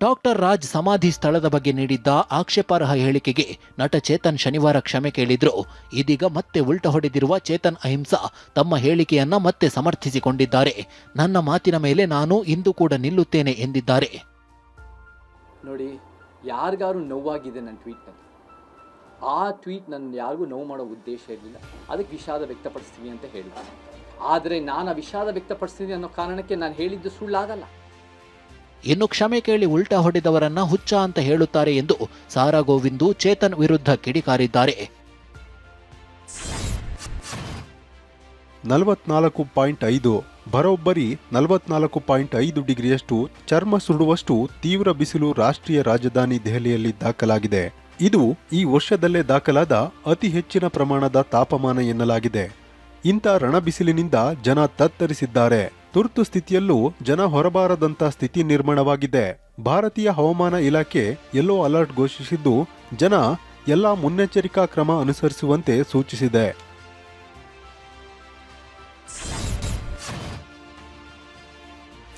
Doctor Raj ಸಮಾಧಿ ಸ್ಥಳದ ಬಗ್ಗೆ ನೀಡಿದ್ದ ಆಕ್ಷೇಪಾರ್ಹ ಹೇಳಿಕೆಗೆ ನಟ ಚೇತನ್ ಶನಿವಾರ ಕ್ಷಮೆ ಕೇಳಿದ್ರು. ಇದೀಗ ಮತ್ತೆ ಉಲ್ಟ ಹೊಡೆದಿರುವ ಚೇತನ್ ಅಹಿಂಸಾ ತಮ್ಮ ಹೇಳಿಕೆಯನ್ನ ಮತ್ತೆ ಸಮರ್ಥಿಸಿಕೊಂಡಿದ್ದಾರೆ. ನನ್ನ ಮಾತಿನ ಮೇಲೆ ನಾನು ಇಂದು ಕೂಡ ನಿಲ್ಲುತ್ತೇನೆ ಎಂದಿದ್ದಾರೆ. ನೋಡಿ, ಯಾರಿಗಾರು ನೋವಾಗಿದೆ ನನ್ನ ಟ್ವೀಟ್ನಲ್ಲಿ. ಆ ಟ್ವೀಟ್ ನನ್ನ ಯಾರಿಗೂ ನೋವು ಮಾಡೋ ಉದ್ದೇಶ ಇರಲಿಲ್ಲ. ಅದಕ್ಕೆ ವಿಷಾದ ವ್ಯಕ್ತಪಡಿಸ್ತೀವಿ ಅಂತ ಹೇಳಿದ್ದೆ. ಆದರೆ ನಾನು ಆ ವಿಷಾದ ವ್ಯಕ್ತಪಡಿಸ್ತೀನಿ ಅನ್ನೋ ಕಾರಣಕ್ಕೆ ನಾನು ಹೇಳಿದ್ದು ಸುಳ್ಳಾಗಲ್ಲ. ಇನ್ನು ಕ್ಷಮೆ ಕೇಳಿ ಉಲ್ಟಾ ಹೊಡೆದವರನ್ನ ಹುಚ್ಚ ಅಂತ ಹೇಳುತ್ತಾರೆ ಎಂದು ಸಾರಾ ಗೋವಿಂದು ಚೇತನ್ ವಿರುದ್ಧ ಕಿಡಿಕಾರಿದ್ದಾರೆ. 44.5 ಬರೋಬ್ಬರಿ 44.5 ಡಿಗ್ರಿಯಷ್ಟು ಚರ್ಮ ಸುಡುವಷ್ಟು ತೀವ್ರ ಬಿಸಿಲು ರಾಷ್ಟ್ರೀಯ ರಾಜಧಾನಿ ದೆಹಲಿಯಲ್ಲಿ ದಾಖಲಾಗಿದೆ. ಇದು ಈ ವರ್ಷದಲ್ಲೇ ದಾಖಲಾದ ಅತಿ ಹೆಚ್ಚಿನ ಪ್ರಮಾಣದ ತಾಪಮಾನ ಎನ್ನಲಾಗಿದೆ. ಇಂಥ ರಣಬಿಸಿಲಿನಿಂದ ಜನ ತತ್ತರಿಸಿದ್ದಾರೆ. ತುರ್ತು ಸ್ಥಿತಿಯಲ್ಲೂ ಜನ ಹೊರಬಾರದಂತ ಸ್ಥಿತಿ ನಿರ್ಮಾಣವಾಗಿದೆ. ಭಾರತೀಯ ಹವಾಮಾನ ಇಲಾಖೆ ಯೆಲ್ಲೋ ಅಲರ್ಟ್ ಘೋಷಿಸಿದ್ದು ಜನ ಎಲ್ಲಾ ಮುನ್ನೆಚ್ಚರಿಕಾ ಕ್ರಮ ಅನುಸರಿಸುವಂತೆ ಸೂಚಿಸಿದೆ.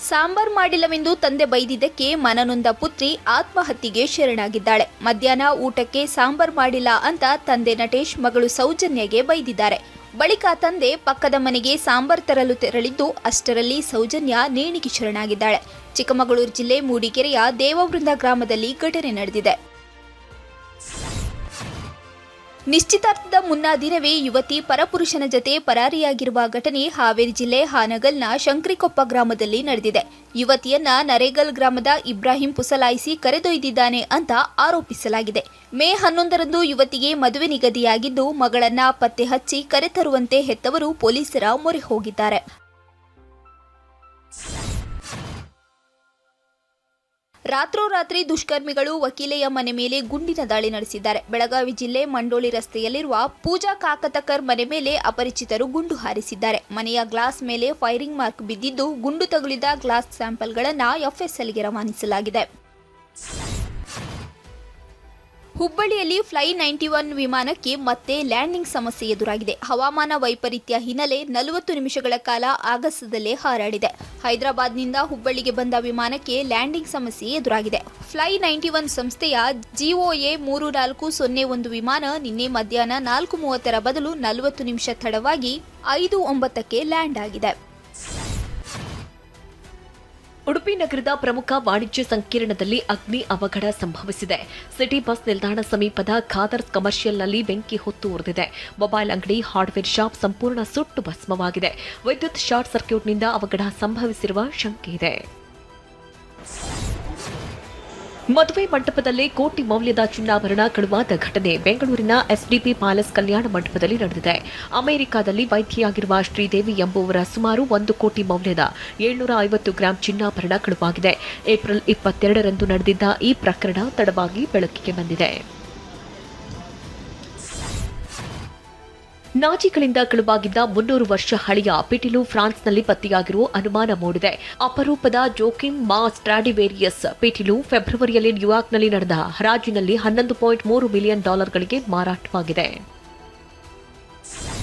ಸಾಂಬಾರ್ ಮಾಡಿಲ್ಲವೆಂದು ತಂದೆ ಬೈದಿದ್ದಕ್ಕೆ ಮನನೊಂದ ಪುತ್ರಿ ಆತ್ಮಹತ್ಯೆಗೆ ಶರಣಾಗಿದ್ದಾಳೆ. ಮಧ್ಯಾಹ್ನ ಊಟಕ್ಕೆ ಸಾಂಬಾರ್ ಮಾಡಿಲ್ಲ ಅಂತ ತಂದೆ ನಟೇಶ್ ಮಗಳು ಸೌಜನ್ಯಗೆ ಬೈದಿದ್ದಾರೆ. ಬಳಿಕ ತಂದೆ ಪಕ್ಕದ ಮನೆಗೆ ಸಾಂಬಾರ್ ತರಲು ತೆರಳಿದ್ದು ಅಷ್ಟರಲ್ಲಿ ಸೌಜನ್ಯ ನೇಣಿಗೆ ಶರಣಾಗಿದ್ದಾಳೆ. ಚಿಕ್ಕಮಗಳೂರು ಜಿಲ್ಲೆ ಮೂಡಿಗೆರೆಯ ದೇವವೃಂದ ಗ್ರಾಮದಲ್ಲಿ ಘಟನೆ ನಡೆದಿದೆ. ನಿಶ್ಚಿತಾರ್ಥದ ಮುನ್ನಾ ದಿನವೇ ಯುವತಿ ಪರಪುರುಷನ ಜತೆ ಪರಾರಿಯಾಗಿರುವ ಘಟನೆ ಹಾವೇರಿ ಜಿಲ್ಲೆ ಹಾನಗಲ್ನ ಶಂಕರಿಕೊಪ್ಪ ಗ್ರಾಮದಲ್ಲಿ ನಡೆದಿದೆ. ಯುವತಿಯನ್ನ ನರೇಗಲ್ ಗ್ರಾಮದ ಇಬ್ರಾಹಿಂ ಪುಸಲಾಯಿಸಿ ಕರೆದೊಯ್ದಿದ್ದಾನೆ ಅಂತ ಆರೋಪಿಸಲಾಗಿದೆ. ಮೇ 11ರಂದು ಯುವತಿಗೆ ಮದುವೆ ನಿಗದಿಯಾಗಿದ್ದು ಮಗಳನ್ನ ಪತ್ತೆ ಹಚ್ಚಿ ಕರೆತರುವಂತೆ ಹೆತ್ತವರು ಪೊಲೀಸರ ಮೊರೆ ಹೋಗಿದ್ದಾರೆ. ರಾತ್ರೋರಾತ್ರಿ ದುಷ್ಕರ್ಮಿಗಳು ವಕೀಲೆಯ ಮನೆ ಮೇಲೆ ಗುಂಡಿನ ದಾಳಿ ನಡೆಸಿದ್ದಾರೆ. ಬೆಳಗಾವಿ ಜಿಲ್ಲೆ ಮಂಡೋಳಿ ರಸ್ತೆಯಲ್ಲಿರುವ ಪೂಜಾ ಕಾಕತಕರ್ ಮನೆ ಮೇಲೆ ಅಪರಿಚಿತರು ಗುಂಡು ಹಾರಿಸಿದ್ದಾರೆ. ಮನೆಯ ಗ್ಲಾಸ್ ಮೇಲೆ ಫೈರಿಂಗ್ ಮಾರ್ಕ್ ಬಿದ್ದಿದ್ದು ಗುಂಡು ತಗುಲಿದ ಗ್ಲಾಸ್ ಸ್ಯಾಂಪಲ್ಗಳನ್ನು ಎಫ್ಎಸ್ಎಲ್ಗೆ ರವಾನಿಸಲಾಗಿದೆ. ಹುಬ್ಬಳ್ಳಿಯಲ್ಲಿ ಫ್ಲೈ 91 ವಿಮಾನಕ್ಕೆ ಮತ್ತೆ ಲ್ಯಾಂಡಿಂಗ್ ಸಮಸ್ಯೆ ಎದುರಾಗಿದೆ. ಹವಾಮಾನ ವೈಪರೀತ್ಯ ಹಿನ್ನೆಲೆ 40 ನಿಮಿಷಗಳ ಕಾಲ ಆಗಸದಲ್ಲೇ ಹಾರಾಡಿದೆ. ಹೈದರಾಬಾದ್ನಿಂದ ಹುಬ್ಬಳ್ಳಿಗೆ ಬಂದ ವಿಮಾನಕ್ಕೆ ಲ್ಯಾಂಡಿಂಗ್ ಸಮಸ್ಯೆ ಎದುರಾಗಿದೆ. ಫ್ಲೈ 91 ಸಂಸ್ಥೆಯ GOA 3401 ವಿಮಾನ ನಿನ್ನೆ ಮಧ್ಯಾಹ್ನ 4:30ರ ಬದಲು 40 ನಿಮಿಷ ತಡವಾಗಿ 5:09ಕ್ಕೆ ಲ್ಯಾಂಡ್ ಆಗಿದೆ. ಉಡುಪಿ ನಗರದ ಪ್ರಮುಖ ವಾಣಿಜ್ಯ ಸಂಕೀರ್ಣದಲ್ಲಿ ಅಗ್ನಿ ಅವಘಡ ಸಂಭವಿಸಿದೆ. ಸಿಟಿ ಬಸ್ ನಿಲ್ದಾಣ ಸಮೀಪದ ಖಾದರ್ಸ್ ಕಮರ್ಷಿಯಲ್ನಲ್ಲಿ ಬೆಂಕಿ ಹೊತ್ತು ಉರಿದಿದೆ. ಮೊಬೈಲ್ ಅಂಗಡಿ, ಹಾರ್ಡ್ವೇರ್ ಶಾಪ್ ಸಂಪೂರ್ಣ ಸುಟ್ಟು ಭಸ್ಮವಾಗಿದೆ. ವಿದ್ಯುತ್ ಶಾರ್ಟ್ ಸರ್ಕ್ಯೂಟ್ನಿಂದ ಅವಘಡ ಸಂಭವಿಸಿರುವ ಶಂಕೆ ಇದೆ. ಮದುವೆ ಮಂಟಪದಲ್ಲಿ ಕೋಟಿ ಮೌಲ್ಯದ ಚಿನ್ನಾಭರಣ ಕಳುವಾದ ಘಟನೆ ಬೆಂಗಳೂರಿನ ಎಸ್ಡಿಪಿ ಪ್ಯಾಲೇಸ್ ಕಲ್ಯಾಣ ಮಂಟಪದಲ್ಲಿ ನಡೆದಿದೆ. ಅಮೆರಿಕಾದಲ್ಲಿ ವೈದ್ಯೆಯಾಗಿರುವ ಶ್ರೀದೇವಿ ಎಂಬುವರ ಸುಮಾರು 1 ಕೋಟಿ ಮೌಲ್ಯದ 750 ಗ್ರಾಂ ಚಿನ್ನಾಭರಣ ಕಳುವಾಗಿದೆ. ಏಪ್ರಿಲ್ 22ರಂದು ನಡೆದಿದ್ದ ಈ ಪ್ರಕರಣ ತಡವಾಗಿ ಬೆಳಕಿಗೆ ಬಂದಿದೆ. ನಾಜಿಗಳಿಂದ ಕಳುವಾಗಿದ್ದ 300 ವರ್ಷ ಹಳೆಯ ಪಿಟೀಲು ಫ್ರಾನ್ಸ್ನಲ್ಲಿ ಪತ್ತೆಯಾಗಿರುವ ಅನುಮಾನ ಮೂಡಿದೆ. ಅಪರೂಪದ ಜೋಕಿಮ್ ಮಾ ಸ್ಟ್ರಾಡಿವೇರಿಯಸ್ ಪಿಟೀಲು ಫೆಬ್ರವರಿಯಲ್ಲಿ ನ್ಯೂಯಾರ್ಕ್ನಲ್ಲಿ ನಡೆದ ಹರಾಜಿನಲ್ಲಿ $11.3 ಮಿಲಿಯನ್ ಮಾರಾಟವಾಗಿದೆ.